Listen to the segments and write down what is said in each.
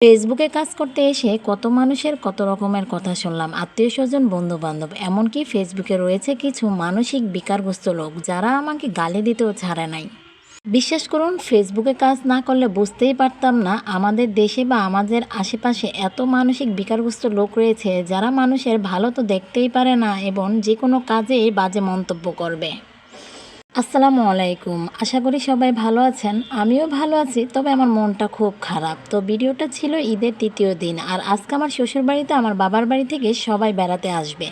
ফেসবুকে কাজ করতে এসে কত মানুষের কত রকমের কথা শুনলাম, আত্মীয় স্বজন, বন্ধু বান্ধব, এমনকি ফেসবুকে রয়েছে কিছু মানসিক বিকারগ্রস্ত লোক যারা আমাকে গালি দিতেও ছাড়ে নাই। বিশ্বাস করুন, ফেসবুকে কাজ না করলে বুঝতেই পারতাম না আমাদের দেশে বা আমাদের আশেপাশে এত মানসিক বিকারগ্রস্ত লোক রয়েছে যারা মানুষের ভালো তো দেখতেই পারে না এবং যে কোনো কাজেই বাজে মন্তব্য করবে। আসসালামু আলাইকুম, আশা করি সবাই ভালো আছেন। আমিও ভালো আছি, তবে আমার মনটা খুব খারাপ। তো ভিডিওটা ছিল ঈদের তৃতীয় দিন, আর আজকে আমার শ্বশুর বাড়িতে আমার বাবার বাড়ি থেকে সবাই বেড়াতে আসবে।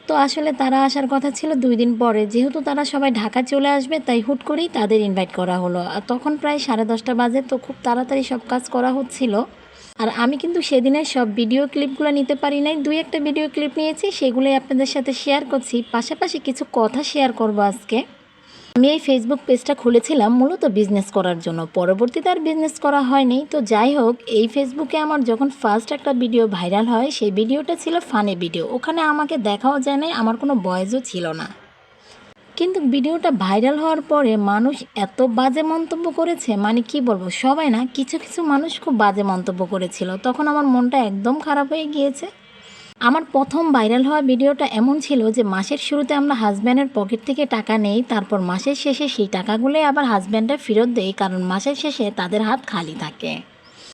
তো আসলে তারা আসার কথা ছিল 2 দিন পরে, যেহেতু তারা সবাই ঢাকা চলে আসবে তাই হুট করেই তাদের ইনভাইট করা হলো। আর তখন প্রায় 10:30 বাজে, তো খুব তাড়াতাড়ি সব কাজ করা হচ্ছিল। আর আমি কিন্তু সেদিনের সব ভিডিও ক্লিপগুলো নিতে পারি নাই, 2-1টা ভিডিও ক্লিপ নিয়েছি, সেগুলোই আপনাদের সাথে শেয়ার করছি। পাশাপাশি কিছু কথা শেয়ার করব আজকে। আমি এই ফেসবুক পেজটা খুলেছিলাম মূলত বিজনেস করার জন্য, পরবর্তীতে আর বিজনেস করা হয়নি। তো যাই হোক, এই ফেসবুকে আমার যখন ফার্স্ট একটা ভিডিও ভাইরাল হয়, সেই ভিডিওটা ছিল ফানি ভিডিও। ওখানে আমাকে দেখাও যায় নাই, আমার কোনো ভয়েসও ছিল না। কিন্তু ভিডিওটা ভাইরাল হওয়ার পরে মানুষ এত বাজে মন্তব্য করেছে, মানে কি বলবো, সবাই না, কিছু কিছু মানুষ খুব বাজে মন্তব্য করেছিল। তখন আমার মনটা একদম খারাপ হয়ে গিয়েছে। আমার প্রথম ভাইরাল হওয়া ভিডিওটা এমন ছিল যে মাসের শুরুতে আমরা হাজব্যান্ডের পকেট থেকে টাকা নেই, তারপর মাসের শেষে সেই টাকাগুলোই আবার হাজব্যান্ডরা ফেরত দেয়, কারণ মাসের শেষে তাদের হাত খালি থাকে।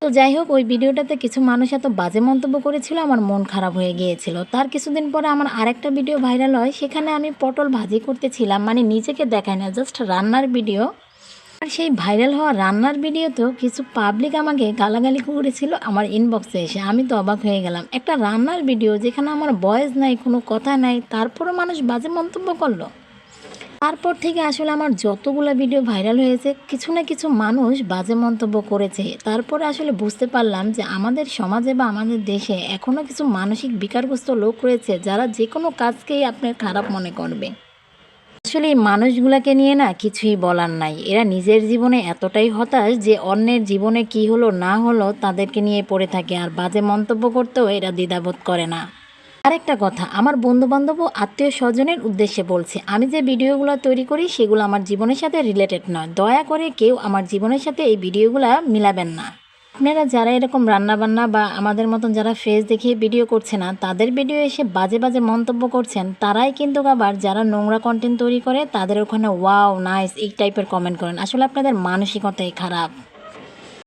তো যাই হোক, ওই ভিডিওটাতে কিছু মানুষ এত বাজে মন্তব্য করেছিল, আমার মন খারাপ হয়ে গিয়েছিল। তার কিছুদিন পরে আমার আরেকটা ভিডিও ভাইরাল হয়, সেখানে আমি পটল ভাজি করতেছিলাম, মানে নিজেকে দেখায় না, জাস্ট রান্নার ভিডিও। আর সেই ভাইরাল হওয়া রান্নার ভিডিওতেও কিছু পাবলিক আমাকে গালাগালি করেছিল আমার ইনবক্সে এসে। আমি তো অবাক হয়ে গেলাম, একটা রান্নার ভিডিও যেখানে আমার ভয়েস নাই, কোনো কথা নাই, তারপরও মানুষ বাজে মন্তব্য করলো। তারপর থেকে আসলে আমার যতগুলো ভিডিও ভাইরাল হয়েছে, কিছু না কিছু মানুষ বাজে মন্তব্য করেছে। তারপরে আসলে বুঝতে পারলাম যে আমাদের সমাজে বা আমাদের দেশে এখনও কিছু মানসিক বিকারগ্রস্ত লোক রয়েছে যারা যে কোনো কাজকেই আপনার খারাপ মনে করবে। আসলে এই মানুষগুলাকে নিয়ে না কিছুই বলার নাই। এরা নিজের জীবনে এতটাই হতাশ যে অন্যের জীবনে কি হলো না হলো তাদেরকে নিয়ে পড়ে থাকে, আর বাজে মন্তব্য করতেও এরা দ্বিধাবোধ করে না। আরেকটা কথা, আমার বন্ধুবান্ধব ও আত্মীয় স্বজনের উদ্দেশ্যে বলছি, আমি যে ভিডিওগুলো তৈরি করি সেগুলো আমার জীবনের সাথে রিলেটেড নয়। দয়া করে কেউ আমার জীবনের সাথে এই ভিডিওগুলো মিলাবেন না। আপনারা যারা এরকম রান্নাবান্না বা আমাদের মতন যারা ফেস দেখিয়ে ভিডিও করছে না, তাদের ভিডিও এসে বাজে বাজে মন্তব্য করছেন, তারাই কিন্তু আবার যারা নোংরা কন্টেন্ট তৈরি করে তাদের ওখানে ওয়াও নাইস এই টাইপের কমেন্ট করেন। আসলে আপনাদের মানসিকতাই খারাপ।